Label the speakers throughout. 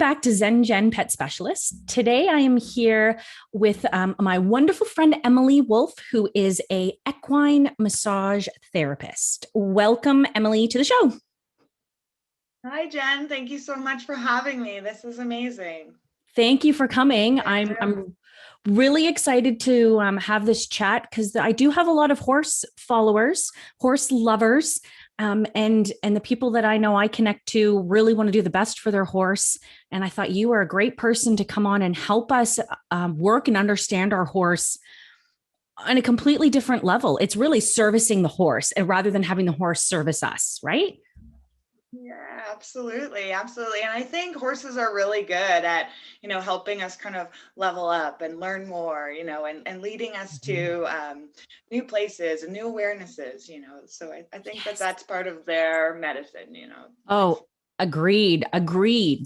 Speaker 1: back to Zen Gen Pet Specialist. Today I am here with my wonderful friend Emily Wolff, who is a equine massage therapist. Welcome, Emily, to the show.
Speaker 2: Hi, Jen. Thank you so much for having me. This is amazing.
Speaker 1: Thank you for coming. I'm really excited to have this chat because I do have a lot of horse followers, horse lovers, and the people that I know I connect to really want to do the best for their horse. And I thought you were a great person to come on and help us work and understand our horse on a completely different level. It's really servicing the horse and rather than having the horse service us, right?
Speaker 2: Yeah, absolutely. Absolutely. And I think horses are really good at, helping us kind of level up and learn more, and leading us to new places and new awarenesses. So I think that
Speaker 1: Yes.
Speaker 2: that's part of their medicine.
Speaker 1: Oh, agreed.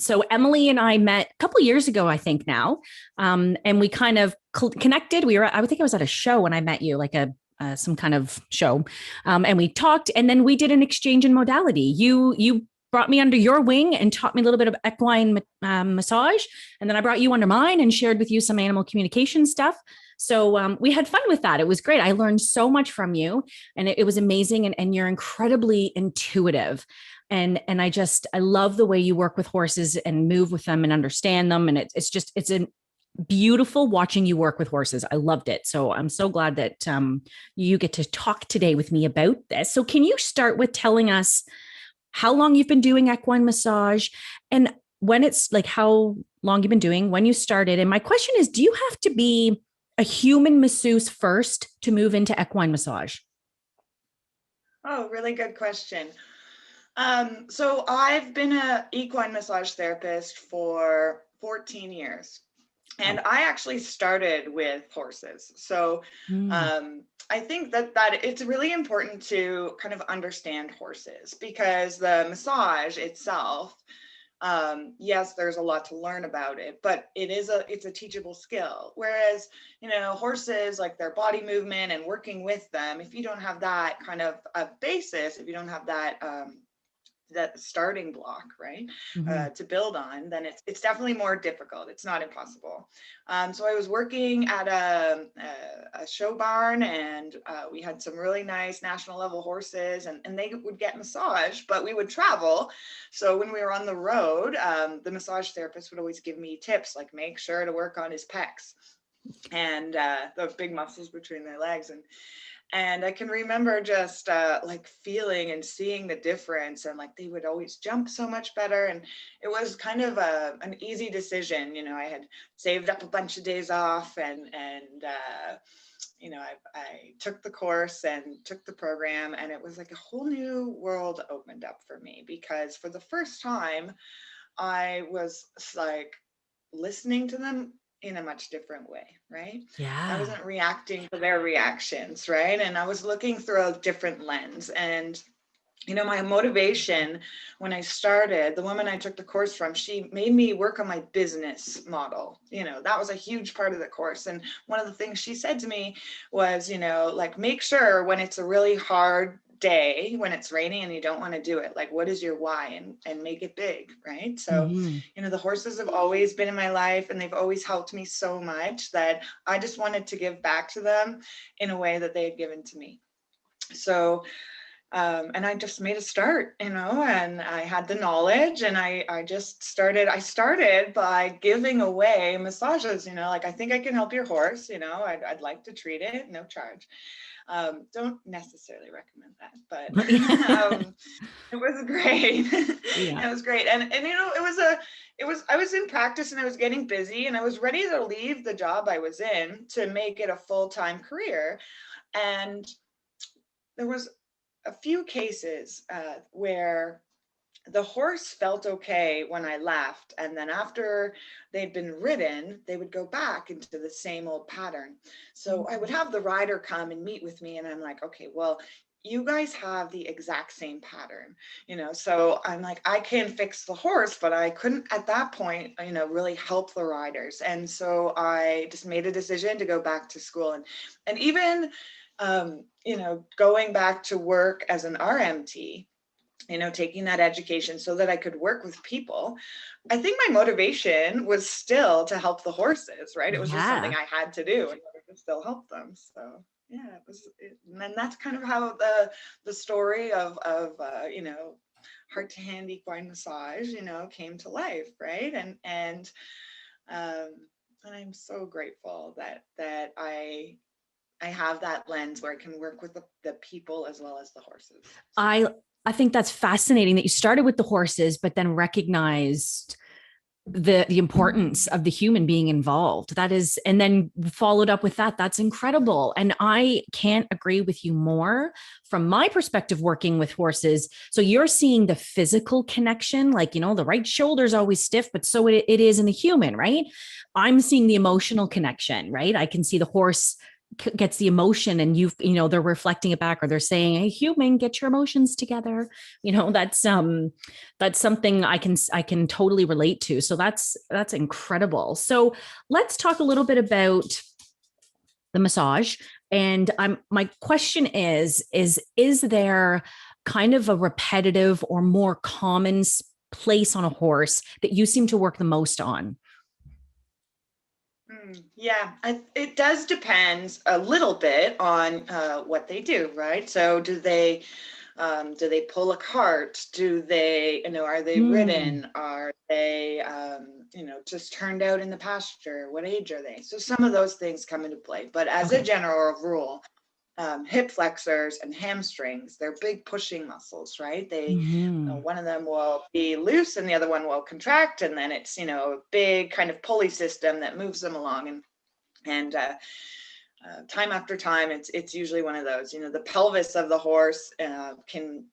Speaker 1: So Emily and I met a couple years ago, I think now, and we kind of connected. I would think I was at a show when I met you, like some kind of show, and we talked, and then we did an exchange in modality. You brought me under your wing and taught me a little bit of equine massage, and then I brought you under mine and shared with you some animal communication stuff. So we had fun with that. It was great. I learned so much from you, and it was amazing. And you're incredibly intuitive. And I love the way you work with horses and move with them and understand them. And it's a beautiful watching you work with horses. I loved it. So I'm so glad that you get to talk today with me about this. So can you start with telling us how long you've been doing equine massage and when it's like how long you've been doing, when you started? And my question is, do you have to be a human masseuse first to move into equine massage?
Speaker 2: Oh, really good question. So I've been a equine massage therapist for 14 years. And
Speaker 1: Wow.
Speaker 2: I actually started with horses. So
Speaker 1: Mm.
Speaker 2: I think that it's really important to kind of understand horses because the massage itself, yes, there's a lot to learn about it, but it's a teachable skill. Whereas, horses, like their body movement and working with them, if you don't have that kind of a basis, if you don't have that starting block, right,
Speaker 1: Mm-hmm.
Speaker 2: to build on, then it's definitely more difficult. It's not impossible. So I was working at a show barn, and we had some really nice national level horses, and they would get massage, but we would travel. So when we were on the road, the massage therapist would always give me tips like make sure to work on his pecs and the big muscles between their legs. And I can remember just like feeling and seeing the difference, and like they would always jump so much better. And it was kind of an easy decision. I had saved up a bunch of days off, and I took the course and took the program, and it was like a whole new world opened up for me because for the first time I was like listening to them in a much different way, right? I
Speaker 1: Yeah.
Speaker 2: wasn't reacting to their reactions, right? And I was looking through a different lens. And, my motivation when I started, the woman I took the course from, she made me work on my business model. That was a huge part of the course. And one of the things she said to me was, like, make sure when it's a really hard day, when it's raining and you don't want to do it, like what is your why, and make it big, right? So
Speaker 1: Mm-hmm.
Speaker 2: the horses have always been in my life, and they've always helped me so much that I just wanted to give back to them in a way that they had given to me. So and I just made a start, and I had the knowledge, and I just I started by giving away massages, like, I think I can help your horse, I'd like to treat it, no charge. Don't necessarily recommend that, but it was great.
Speaker 1: Yeah.
Speaker 2: It was great. And I was in practice, and I was getting busy, and I was ready to leave the job I was in to make it a full-time career. And there was a few cases where the horse felt okay when I left. And then after they'd been ridden, they would go back into the same old pattern. So I would have the rider come and meet with me, and I'm like, okay, well, you guys have the exact same pattern, so I'm like, I can fix the horse, but I couldn't at that point, really help the riders. And so I just made a decision to go back to school, and even, going back to work as an RMT, taking that education so that I could work with people. I think my motivation was still to help the horses, right? It was just something
Speaker 1: Yeah.
Speaker 2: I had to do in order to still help them. So yeah, and then that's kind of how the story of heart to hand equine massage, came to life, right? Um, and I'm so grateful that I have that lens where I can work with the people as well as the horses. So.
Speaker 1: I think that's fascinating that you started with the horses, but then recognized the importance of the human being involved. That is, and then followed up with that. That's incredible. And I can't agree with you more from my perspective working with horses. So you're seeing the physical connection, like, the right shoulder is always stiff, but so it is in the human, right? I'm seeing the emotional connection, right? I can see the horse gets the emotion and they're reflecting it back, or they're saying, hey, human, get your emotions together. That's something I can totally relate to. So that's incredible. So let's talk a little bit about the massage. And my question is there kind of a repetitive or more common place on a horse that you seem to work the most on?
Speaker 2: Yeah, it does depend a little bit on what they do, right? So do they pull a cart? Do they, are they
Speaker 1: Mm.
Speaker 2: ridden? Are they, just turned out in the pasture? What age are they? So some of those things come into play. But as a
Speaker 1: Okay.
Speaker 2: general rule, hip flexors and hamstrings, they're big pushing muscles, right?
Speaker 1: Mm-hmm.
Speaker 2: One of them will be loose and the other one will contract. And then it's, a big kind of pulley system that moves them along. And time after time, it's usually one of those. The pelvis of the horse can,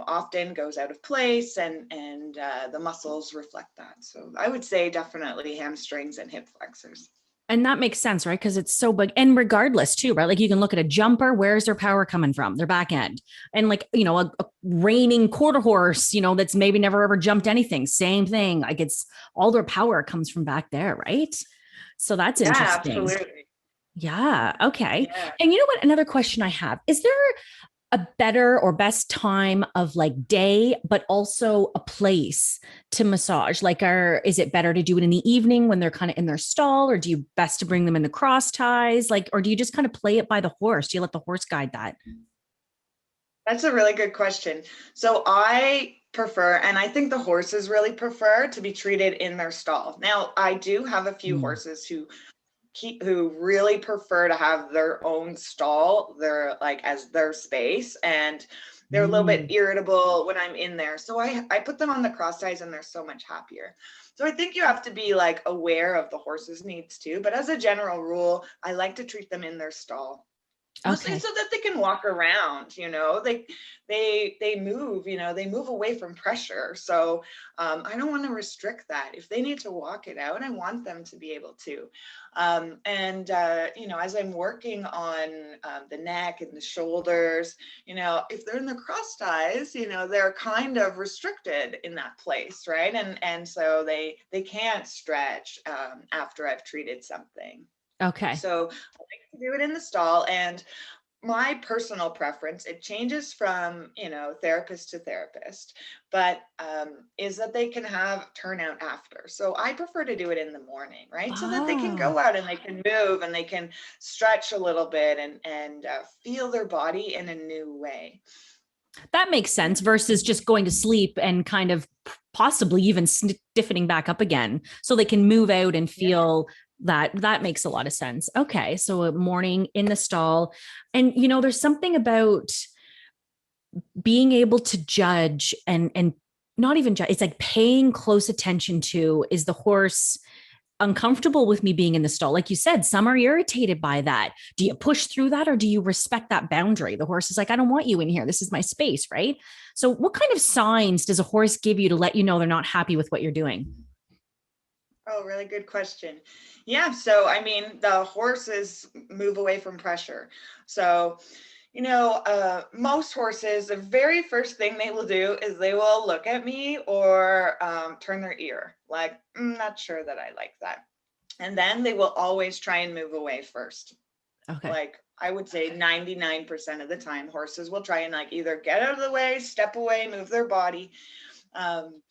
Speaker 2: often goes out of place, and the muscles reflect that. So I would say definitely hamstrings and hip flexors.
Speaker 1: And that makes sense, right? Because it's so big. And regardless, too, right? Like you can look at a jumper, where's their power coming from? Their back end. And like, a reigning quarter horse, that's maybe never ever jumped anything. Same thing. Like it's all their power comes from back there, right? So that's
Speaker 2: Yeah,
Speaker 1: interesting.
Speaker 2: absolutely.
Speaker 1: Yeah. Okay.
Speaker 2: Yeah.
Speaker 1: And you know what? Another question I have, is there a better or best time of like day, but also a place to massage? Like, is it better to do it in the evening when they're kind of in their stall, or do you best to bring them in the cross ties? Like, or do you just kind of play it by the horse? Do you let the horse guide that?
Speaker 2: That's a really good question. So I prefer, and I think the horses really prefer to be treated in their stall. Now, I do have a few
Speaker 1: Mm.
Speaker 2: horses who really prefer to have their own stall, their like as their space, and they're a little bit
Speaker 1: Mm.
Speaker 2: irritable when I'm in there. So I put them on the cross ties and they're so much happier. So I think you have to be like aware of the horse's needs too. But as a general rule, I like to treat them in their stall. Mostly
Speaker 1: Okay.
Speaker 2: so that they can walk around, they move, they move away from pressure. So I don't want to restrict that. If they need to walk it out, I want them to be able to. As I'm working on the neck and the shoulders, if they're in the cross ties, they're kind of restricted in that place, right? And so they can't stretch after I've treated something.
Speaker 1: Okay.
Speaker 2: So I like to do it in the stall. And my personal preference, it changes from, therapist to therapist, but is that they can have turnout after. So I prefer to do it in the morning, right? So that they can
Speaker 1: Ah,
Speaker 2: go out and they can move and they can stretch a little bit and feel their body in a new way.
Speaker 1: that makes sense versus just going to sleep and kind of possibly even stiffening back up again so they can move out and
Speaker 2: Yeah.
Speaker 1: feel that makes a lot of sense. Okay, so a morning in the stall. And there's something about being able to judge and not even judge, it's like paying close attention to, is the horse uncomfortable with me being in the stall? Like you said, some are irritated by that. Do you push through that, or do you respect that boundary? The horse is like, I don't want you in here. This is my space, right? So what kind of signs does a horse give you to let you know they're not happy with what you're doing?
Speaker 2: Oh, really good question. Yeah. So, I mean, the horses move away from pressure. So, most horses, the very first thing they will do is they will look at me or turn their ear, like, I'm not sure that I like that. And then they will always try and move away first.
Speaker 1: Okay.
Speaker 2: Like I would say 99% of the time, horses will try and like either get out of the way, step away, move their body. Um,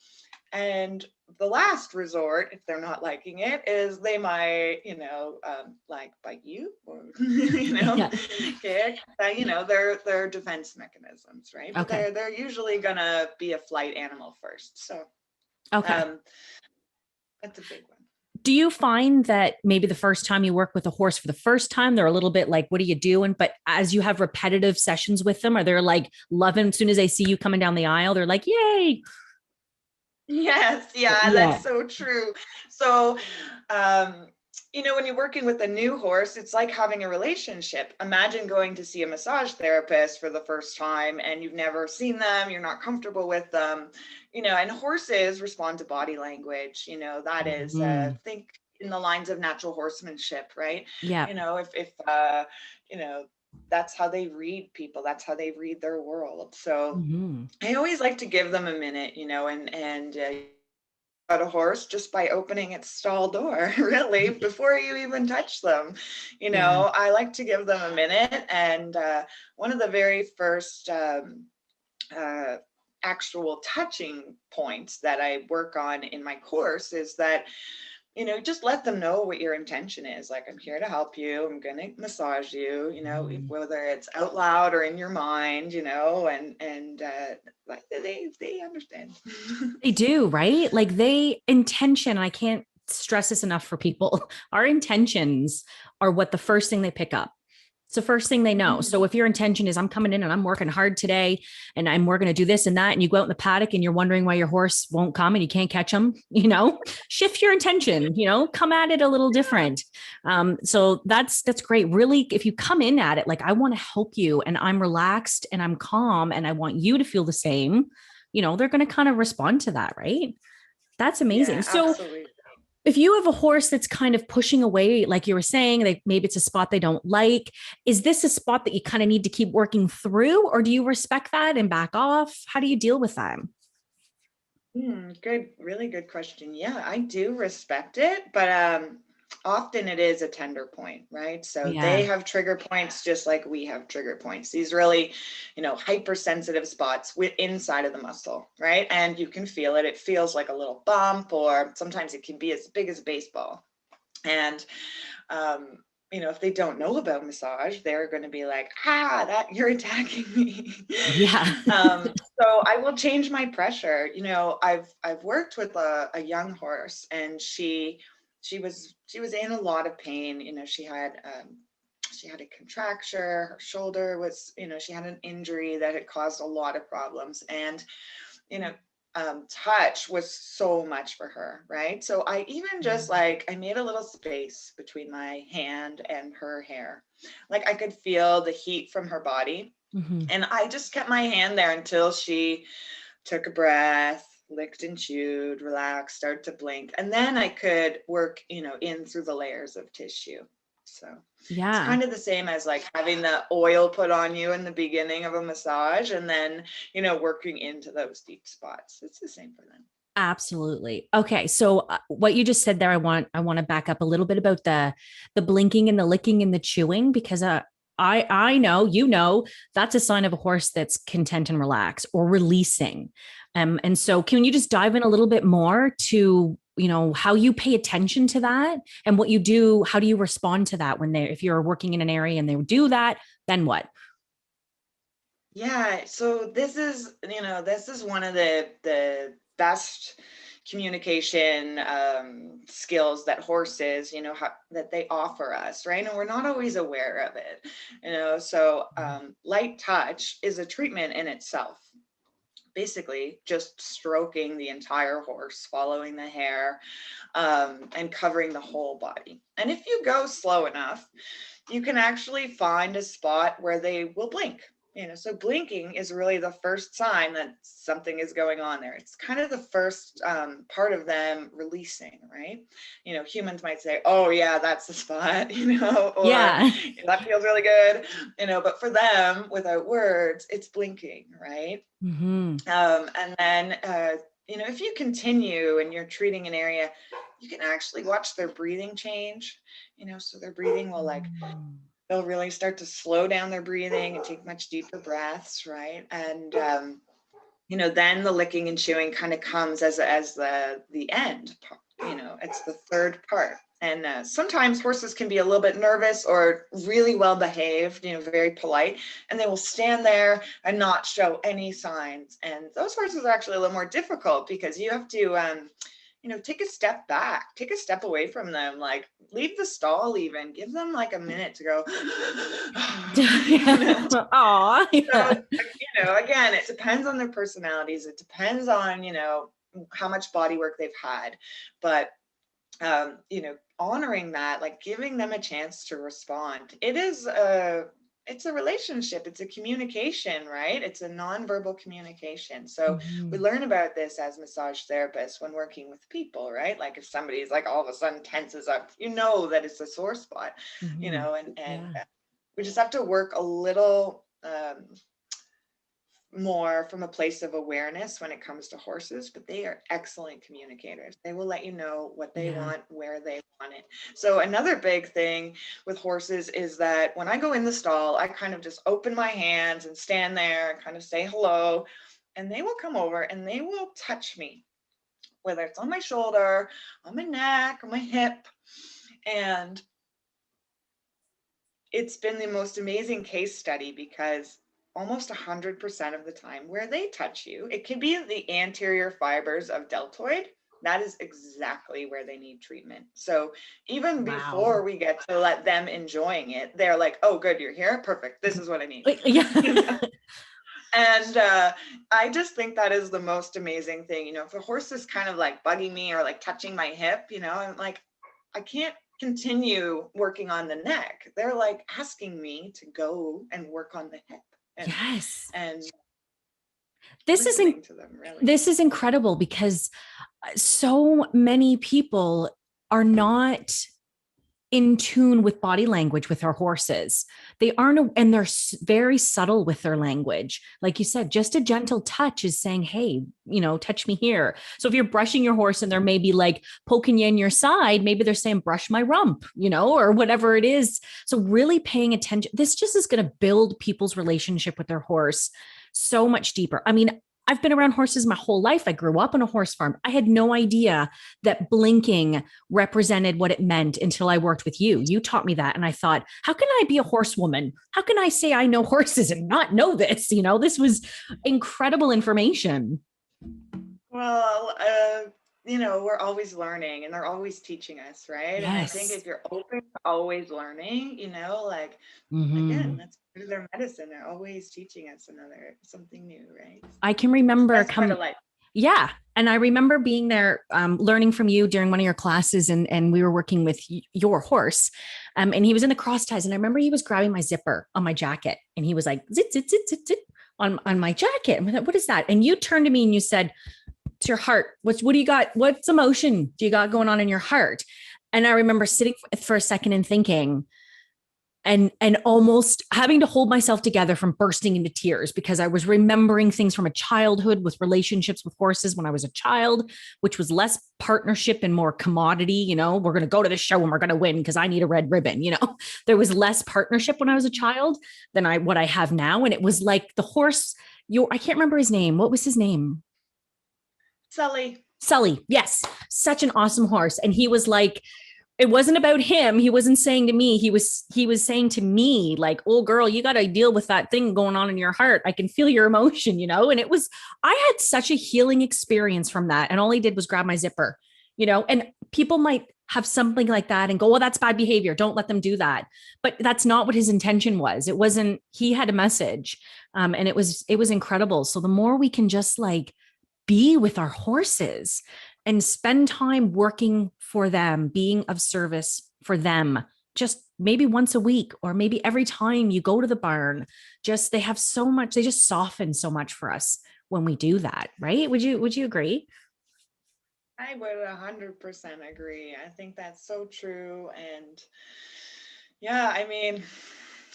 Speaker 2: and the last resort, if they're not liking it, is they might, like bite you or,
Speaker 1: Yeah.
Speaker 2: kick. They're defense mechanisms, right? But
Speaker 1: Okay.
Speaker 2: they're usually gonna be a flight animal first. So
Speaker 1: Okay.
Speaker 2: um, that's a big one.
Speaker 1: Do you find that maybe the first time you work with a horse for the first time, they're a little bit like, what are you doing? But as you have repetitive sessions with them, are they like loving as soon as they see you coming down the aisle, they're like, yay.
Speaker 2: Yes, yeah,
Speaker 1: Yeah.
Speaker 2: that's so true. So, um, when you're working with a new horse, it's like having a relationship. Imagine going to see a massage therapist for the first time and you've never seen them, you're not comfortable with them, and horses respond to body language, that is,
Speaker 1: Mhm.
Speaker 2: think in the lines of natural horsemanship, right?
Speaker 1: Yeah.
Speaker 2: If you know, that's how they read people, that's how they read their world. So,
Speaker 1: Mhm.
Speaker 2: I always like to give them a minute, and a horse just by opening its stall door, really, before you even touch them.
Speaker 1: Yeah.
Speaker 2: I like to give them a minute. And one of the very first uh, actual touching points that I work on in my course is that just let them know what your intention is. Like, I'm here to help you. I'm going to massage you,
Speaker 1: Mhm.
Speaker 2: whether it's out loud or in your mind, like they understand.
Speaker 1: They do, right? Like they intention, I can't stress this enough for people. Our intentions are what the first thing they pick up. It's the first thing they know. So if your intention is I'm coming in and I'm working hard today and we're going to do this and that, and you go out in the paddock and you're wondering why your horse won't come and you can't catch him, shift your intention, come at it a little different. So that's great. Really, if you come in at it, like I want to help you and I'm relaxed and I'm calm and I want you to feel the same, they're going to kind of respond to that, right? That's amazing.
Speaker 2: Yeah,
Speaker 1: So
Speaker 2: absolutely.
Speaker 1: if you have a horse that's kind of pushing away, like you were saying, maybe it's a spot they don't like, is this a spot that you kind of need to keep working through, or do you respect that and back off? How do you deal with that?
Speaker 2: Good, really good question. Yeah, I do respect it, but often it is a tender point, right? So they
Speaker 1: Yeah.
Speaker 2: have trigger points just like we have trigger points. These really, hypersensitive spots inside of the muscle, right? And you can feel it. It feels like a little bump, or sometimes it can be as big as a baseball. And um, if they don't know about massage, they're going to be like, that you're attacking me.
Speaker 1: Yeah.
Speaker 2: So I will change my pressure. I've worked with a young horse, and she was in a lot of pain. She had a contracture. Her shoulder was, she had an injury that had caused a lot of problems. And you know, touch was so much for her, right? So I even just like, I made a little space between my hand and her hair. Like I could feel the heat from her body.
Speaker 1: Mhm.
Speaker 2: And I just kept my hand there until she took a breath, licked and chewed, relaxed, started to blink. And then I could work, in through the layers of tissue. So it's
Speaker 1: Yeah.
Speaker 2: kind of the same as like having the oil put on you in the beginning of a massage and then, working into those deep spots. It's the same for them.
Speaker 1: Absolutely. Okay, so what you just said there, I want to back up a little bit about the blinking and the licking and the chewing because I know that's a sign of a horse that's content and relaxed or releasing. And so can you just dive in a little bit more to how you pay attention to that and what you do? How do you respond to that when if you're working in an area and they do that, then what?
Speaker 2: Yeah, so this is one of the best communication skills that horses, that they offer us, right? And we're not always aware of it, So light touch is a treatment in itself. Basically, just stroking the entire horse, following the hair, and covering the whole body. And if you go slow enough, you can actually find a spot where they will blink. So blinking is really the first sign that something is going on there. It's kind of the first part of them releasing, right? Humans might say, "Oh yeah, that's the spot," or
Speaker 1: Yeah.
Speaker 2: "That feels really good," But for them, without words, it's blinking, right?
Speaker 1: Hmm.
Speaker 2: And then, if you continue and you're treating an area, you can actually watch their breathing change. So their breathing will like they'll really start to slow down their breathing and take much deeper breaths, right? And you know, then the licking and chewing kind of comes as the end. You know, it's the third part. And sometimes horses can be a little bit nervous or really well behaved, you know, very polite, and they will stand there and not show any signs. And those horses are actually a little more difficult because you have to you know, take a step back, take a step away from them, like leave the stall, even give them like a minute to go.
Speaker 1: Aw,
Speaker 2: So,
Speaker 1: yeah.
Speaker 2: you know, again, it depends on their personalities. It depends on, you know, how much body work they've had. But, you know, honoring that, like giving them a chance to respond. It's a relationship. It's a communication, right? It's a nonverbal communication. So we
Speaker 1: Mhm.
Speaker 2: learn about this as massage therapists when working with people, right? Like if somebody's like all of a sudden tenses up, you know that it's a sore spot, you
Speaker 1: Mhm.
Speaker 2: know, and
Speaker 1: Yeah.
Speaker 2: we just have to work a little more from a place of awareness when it comes to horses, but they are excellent communicators. They will let you know what they
Speaker 1: Yeah.
Speaker 2: want, where they want it. So another big thing with horses is that when I go in the stall, I kind of just open my hands and stand there and kind of say hello, and they will come over and they will touch me, whether it's on my shoulder, on my neck, on my hip. And it's been the most amazing case study because almost 100% of the time where they touch you, it can be the anterior fibers of deltoid. That is exactly where they need treatment. So even
Speaker 1: Wow.
Speaker 2: before we get to let them enjoying it, they're like, oh, good, you're here. Perfect. This is what I need.
Speaker 1: Yeah.
Speaker 2: And I just think that is the most amazing thing. You know, if a horse is kind of like bugging me or like touching my hip, you know, I'm like, I can't continue working on the neck. They're like asking me to go and work on the hip
Speaker 1: Yes.
Speaker 2: and
Speaker 1: This is
Speaker 2: listening to them really.
Speaker 1: this is incredible because so many people are not in tune with body language with our horses. They aren't, and they're very subtle with their language. Like you said, just a gentle touch is saying, hey, you know, touch me here. So if you're brushing your horse and they're maybe like poking you in your side, maybe they're saying, brush my rump, you know, or whatever it is. So really paying attention. This just is going to build people's relationship with their horse so much deeper. I mean, I've been around horses my whole life. I grew up on a horse farm. I had no idea that blinking represented what it meant until I worked with you. You taught me that. And I thought, how can I be a horsewoman? How can I say I know horses and not know this? You know, this was incredible information.
Speaker 2: Well, you know, we're always learning and they're always teaching us, right? And I think
Speaker 1: Yes.
Speaker 2: if you're open to always learning, you know, like again,
Speaker 1: Mm-hmm.
Speaker 2: that's part of their medicine. They're always teaching us something new, right?
Speaker 1: I can
Speaker 2: It's the
Speaker 1: remember
Speaker 2: best part of
Speaker 1: come,
Speaker 2: life.
Speaker 1: yeah. And I remember being there, learning from you during one of your classes, and we were working with your horse, and he was in the cross ties, and I remember he was grabbing my zipper on my jacket, and he was like zit zit zit zit zit on my jacket. And I thought, what is that? And you turned to me and you said, "It's your heart. What do you got? What's emotion do you got going on in your heart?" And I remember sitting for a second and thinking, and almost having to hold myself together from bursting into tears because I was remembering things from a childhood with relationships with horses when I was a child, which was less partnership and more commodity. You know, we're going to go to the show and we're going to win because I need a red ribbon. You know, there was less partnership when I was a child than what I have now. And it was like the horse, I can't remember his name. What was his name?
Speaker 2: Sully.
Speaker 1: Sully. Yes. Such an awesome horse. And he was like, it wasn't about him. He wasn't saying to me, he was saying to me, like, oh girl, you got to deal with that thing going on in your heart. I can feel your emotion, you know? And it was, I had such a healing experience from that. And all he did was grab my zipper, you know, and people might have something like that and go, well, that's bad behavior. Don't let them do that. But that's not what his intention was. It wasn't, he had a message. And it was incredible. So the more we can just like be with our horses and spend time working for them, being of service for them, just maybe once a week or maybe every time you go to the barn. Just they have so much, they just soften so much for us when we do that, right? Would you agree?
Speaker 2: I would 100% agree. I think that's so true. And yeah, I mean,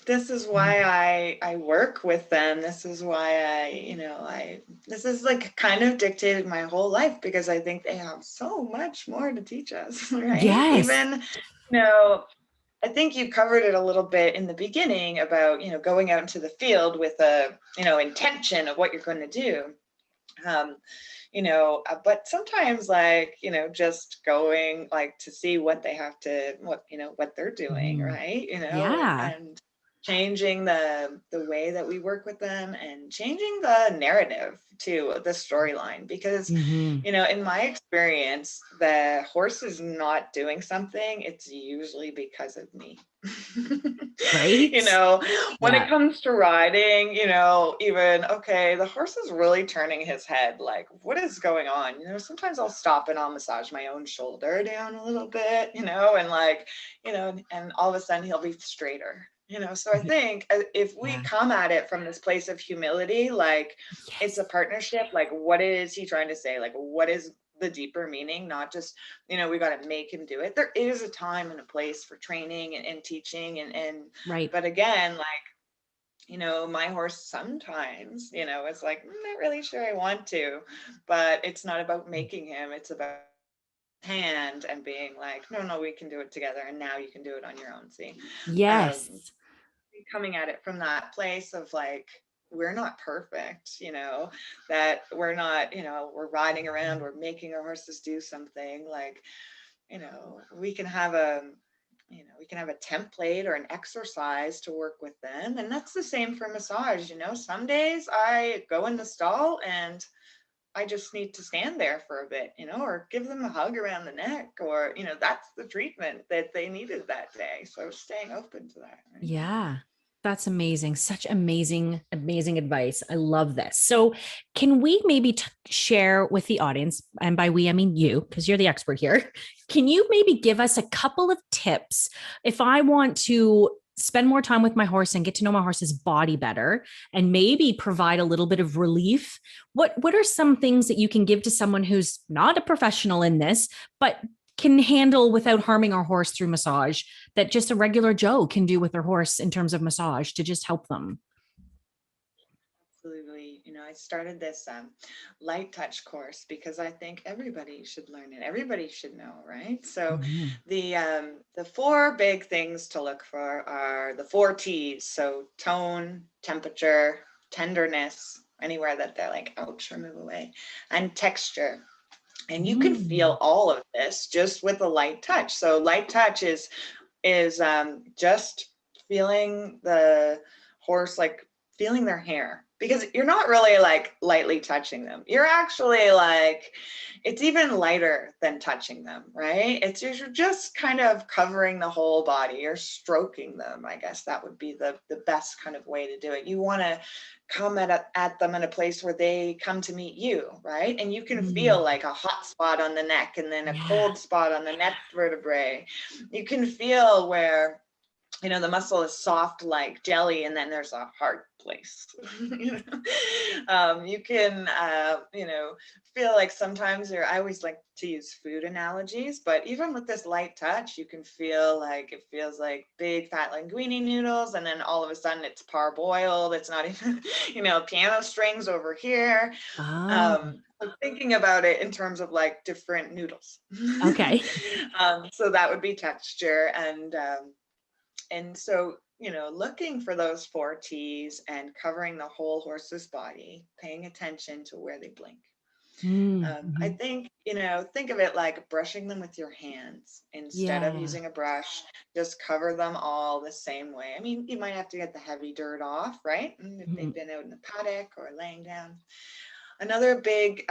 Speaker 2: this is why I work with them. This is why this is like kind of dictated my whole life because I think they have so much more to teach us, right?
Speaker 1: Yes.
Speaker 2: Even, you know, I think you covered it a little bit in the beginning about, going out into the field with a, intention of what you're going to do. Um, but sometimes like, just going like to see what they have to, what they're doing,
Speaker 1: Mhm.
Speaker 2: right?
Speaker 1: Yeah.
Speaker 2: And changing the way that we work with them and changing the narrative to the storyline, because
Speaker 1: Mhm.
Speaker 2: in my experience, the horse is not doing something, it's usually because of me.
Speaker 1: Right?
Speaker 2: When it
Speaker 1: Yeah.
Speaker 2: comes to riding, even, okay, the horse is really turning his head. Like, what is going on? Sometimes I'll stop and I'll massage my own shoulder down a little bit, and like, and all of a sudden he'll be straighter. So I think if we
Speaker 1: Yeah.
Speaker 2: come at it from this place of humility, like it's a
Speaker 1: Yes.
Speaker 2: partnership, like what is he trying to say? Like, what is the deeper meaning? Not just, we got to make him do it. There is a time and a place for training and teaching
Speaker 1: Right.
Speaker 2: but again, like, my horse sometimes, it's like, I'm not really sure I want to, but it's not about making him, it's about hand and being like, no, no, we can do it together. And now you can do it on your own. See, um,
Speaker 1: Yes.
Speaker 2: coming at it from that place of like, we're not perfect, that we're not, we're riding around, we're making our horses do something like, we can have a template or an exercise to work with them. And that's the same for massage. Some days I go in the stall and I just need to stand there for a bit, or give them a hug around the neck, or, that's the treatment that they needed that day. So staying open to that. Right?
Speaker 1: Yeah. That's amazing. Such amazing, amazing advice. I love this. So, can we maybe share with the audience, and by we, I mean you, because you're the expert here. Can you maybe give us a couple of tips if I want to spend more time with my horse and get to know my horse's body better and maybe provide a little bit of relief? What are some things that you can give to someone who's not a professional in this, but can handle without harming our horse through massage, that just a regular Joe can do with their horse in terms of massage to just help them?
Speaker 2: Absolutely. I started this light touch course because I think everybody should learn it. Everybody should know, right? So
Speaker 1: Mhm.
Speaker 2: the four big things to look for are the four T's. So tone, temperature, tenderness, anywhere that they're like, ouch, or move away, and texture. And you can
Speaker 1: Mm.
Speaker 2: feel all of this just with a light touch. So light touch is just feeling the horse, like feeling their hair, because you're not really like lightly touching them. You're actually like, it's even lighter than touching them, right? You're just kind of covering the whole body. You're stroking them. I guess that would be the best kind of way to do it. You want to come at them in a place where they come to meet you, right? And you can feel
Speaker 1: Mm.
Speaker 2: like a hot spot on the neck and then a
Speaker 1: Yeah.
Speaker 2: cold spot on the neck vertebrae. You can feel where the muscle is soft like jelly, and then there's a hard place. You can feel like sometimes I always like to use food analogies, but even with this light touch, you can feel like it feels like big fat linguine noodles, and then all of a sudden it's parboiled. It's not even piano strings over here.
Speaker 1: Oh,
Speaker 2: So thinking about it in terms of like different noodles.
Speaker 1: okay.
Speaker 2: So that would be texture, and so, looking for those four T's and covering the whole horse's body, paying attention to where they blink. I
Speaker 1: Mm-hmm.
Speaker 2: think, think of it like brushing them with your hands instead of
Speaker 1: Yeah.
Speaker 2: using a brush. Just cover them all the same way. I mean, you might have to get the heavy dirt off, right? If they've
Speaker 1: Mhm.
Speaker 2: been out in the paddock or laying down. Another big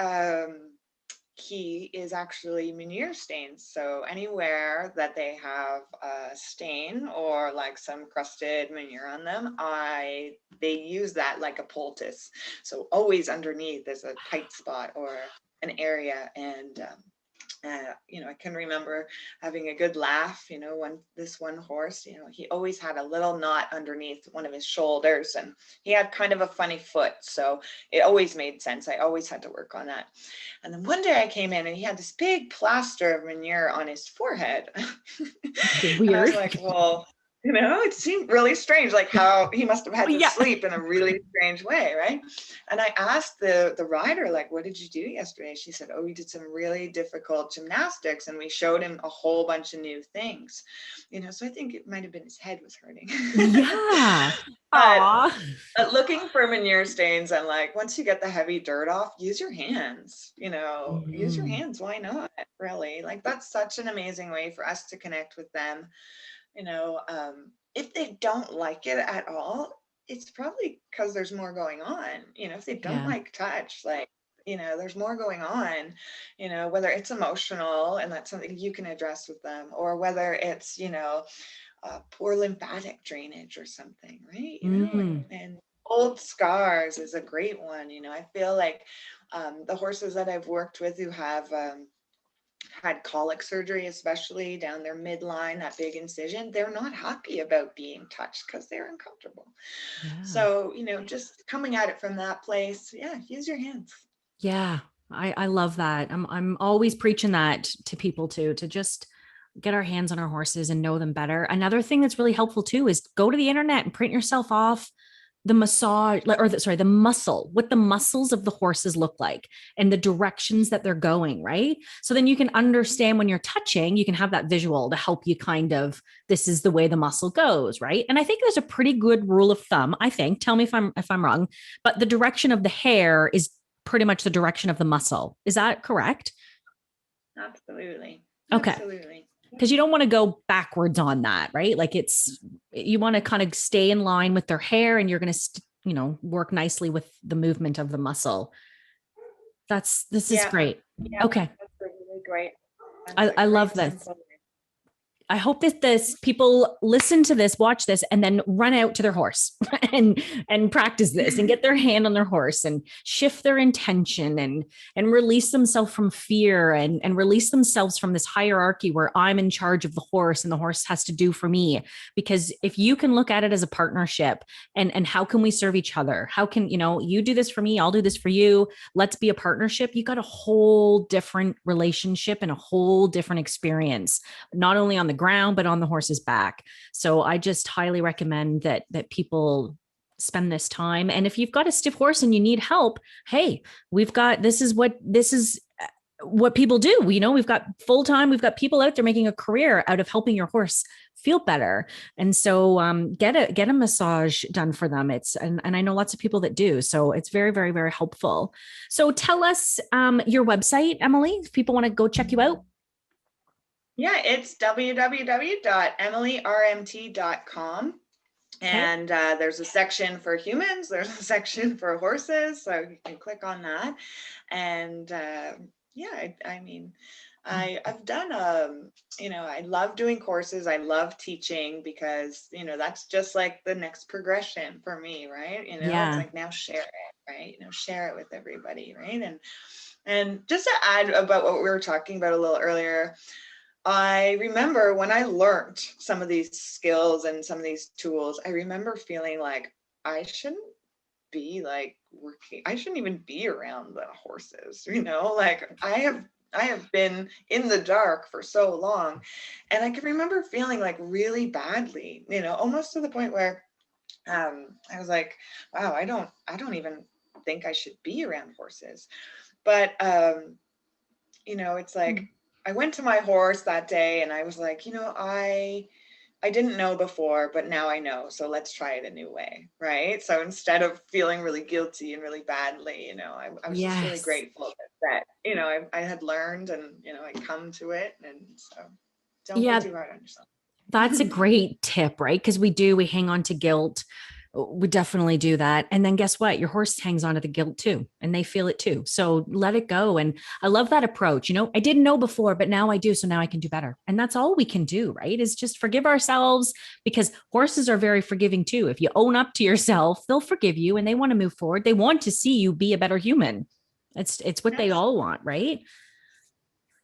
Speaker 2: key is actually manure stains. So anywhere that they have a stain or like some crusted manure on them, they use that like a poultice. So always underneath is a tight spot or an area. And I can remember having a good laugh, when this one horse, he always had a little knot underneath one of his shoulders, and he had kind of a funny foot. So it always made sense. I always had to work on that. And then one day I came in and he had this big plaster of manure on his forehead. And I was
Speaker 1: Weird.
Speaker 2: like, well, It seemed really strange, like how he must have had to
Speaker 1: Yeah.
Speaker 2: sleep in a really strange way, right? And I asked the rider, like, what did you do yesterday? She said, oh, we did some really difficult gymnastics, and we showed him a whole bunch of new things. So I think it might have been his head was hurting.
Speaker 1: Yeah.
Speaker 2: but
Speaker 1: Aw.
Speaker 2: looking for manure stains, I'm like, once you get the heavy dirt off, use your hands, use your
Speaker 1: Mhm.
Speaker 2: hands. Why not? Really? Like, that's such an amazing way for us to connect with them. If they don't like it at all, it's probably because there's more going on. If they don't
Speaker 1: Yeah.
Speaker 2: like touch, like, there's more going on, whether it's emotional and that's something you can address with them, or whether it's, poor lymphatic drainage or something, right?
Speaker 1: Mm.
Speaker 2: And old scars is a great one. I feel like the horses that I've worked with who have had colic surgery, especially down their midline, that big incision, they're not happy about being touched because they're uncomfortable.
Speaker 1: Yeah.
Speaker 2: So, just coming at it from that place, yeah, use your hands.
Speaker 1: Yeah. I love that. I'm always preaching that to people too, to just get our hands on our horses and know them better. Another thing that's really helpful too is go to the internet and print yourself off the massage the muscle, what the muscles of the horses look like and the directions that they're going, right? So then you can understand when you're touching, you can have that visual to help you kind of, this is the way the muscle goes, right? And I think there's a pretty good rule of thumb, I think, tell me if I'm wrong, but the direction of the hair is pretty much the direction of the muscle. Is that correct?
Speaker 2: Absolutely.
Speaker 1: Okay.
Speaker 2: Absolutely.
Speaker 1: Because you don't want to go backwards on that, right? Like you want to kind of stay in line with their hair and you're going to, work nicely with the movement of the muscle. This is
Speaker 2: Yeah.
Speaker 1: great.
Speaker 2: Yeah.
Speaker 1: Okay.
Speaker 2: That's a really great,
Speaker 1: I love this.
Speaker 2: simple.
Speaker 1: I hope that this people listen to this, watch this, and then run out to their horse and practice this and get their hand on their horse and shift their intention and release themselves from fear and release themselves from this hierarchy where I'm in charge of the horse and the horse has to do for me. Because if you can look at it as a partnership and how can we serve each other? How can, you do this for me, I'll do this for you. Let's be a partnership. You got a whole different relationship and a whole different experience, not only on the ground, but on the horse's back. So I just highly recommend that people spend this time. And if you've got a stiff horse and you need help, hey, this is what people do. We've got full time, we've got people out there making a career out of helping your horse feel better. And so get a massage done for them. And I know lots of people that do. So it's very, very, very helpful. So tell us your website, Emily, if people want to go check you out.
Speaker 2: Yeah, it's www.emilyrmt.com. And there's a section for humans, there's a section for horses. So you can click on that. And I've done, I love doing courses. I love teaching because, that's just like the next progression for me, right? It's like, now share it, right? Share it with everybody, right? And just to add about what we were talking about a little earlier, I remember when I learned some of these skills and some of these tools, I remember feeling like I shouldn't be like working, I shouldn't even be around the horses, like I have been in the dark for so long. And I can remember feeling like really badly, almost to the point where I was like, wow, I don't even think I should be around horses. But it's like I went to my horse that day and I was like, I didn't know before, but now I know. So let's try it a new way. Right. So instead of feeling really guilty and really badly, I was just really grateful that I had learned and, I come to it. And so don't be too hard on yourself.
Speaker 1: That's a great tip, right? Because we hang on to guilt. We definitely do that. And then guess what? Your horse hangs on to the guilt too, and they feel it too. So let it go. And I love that approach. I didn't know before, but now I do. So now I can do better. And that's all we can do, right? Is just forgive ourselves, because horses are very forgiving too. If you own up to yourself, they'll forgive you and they want to move forward. They want to see you be a better human. It's what they all want, right?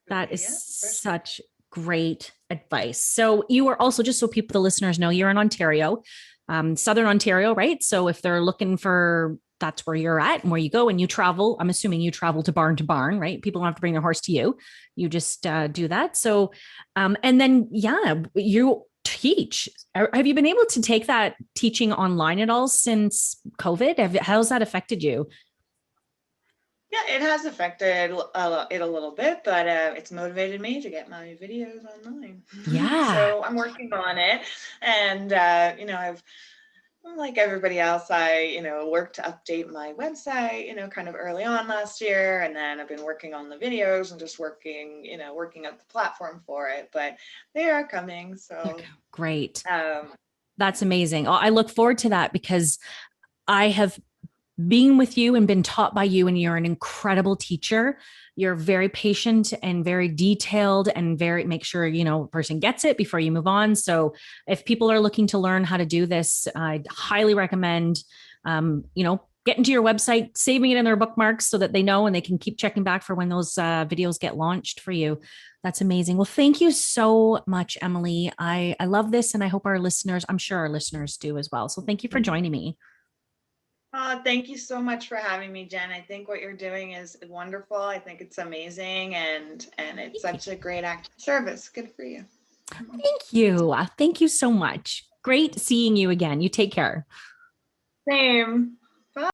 Speaker 1: That is such great advice. So you are also, just so people, the listeners know, you're in Ontario, Southern Ontario, right? So if they're looking for, that's where you're at and where you go and you travel, I'm assuming you travel to barn, right? People don't have to bring their horse to you. You just do that. So, and then, teach. Have you been able to take that teaching online at all since COVID? How's that affected you?
Speaker 2: Yeah, it has affected it a little bit, but it's motivated me to get my videos online.
Speaker 1: Yeah.
Speaker 2: So I'm working on it, and I've like everybody else, I worked to update my website, kind of early on last year, and then I've been working on the videos and just working up the platform for it. But they are coming,
Speaker 1: Okay,
Speaker 2: so
Speaker 1: great.
Speaker 2: um,
Speaker 1: That's amazing. I look forward to that because I have being with you and been taught by you, and you're an incredible teacher. You're very patient and very detailed and very make sure a person gets it before you move on. So if people are looking to learn how to do this, I highly recommend getting to your website, saving it in their bookmarks so that they know and they can keep checking back for when those videos get launched for you. That's amazing. Well, thank you so much, Emily. I love this, and I hope our listeners, I'm sure our listeners do as well. So thank you for joining me.
Speaker 2: thank you so much for having me, Jen. I think what you're doing is wonderful. I think it's amazing, and it's
Speaker 1: Thank you.
Speaker 2: such a great act of service. Good for you.
Speaker 1: Thank you. Thank you so much. Great seeing you again. You take care.
Speaker 2: Same.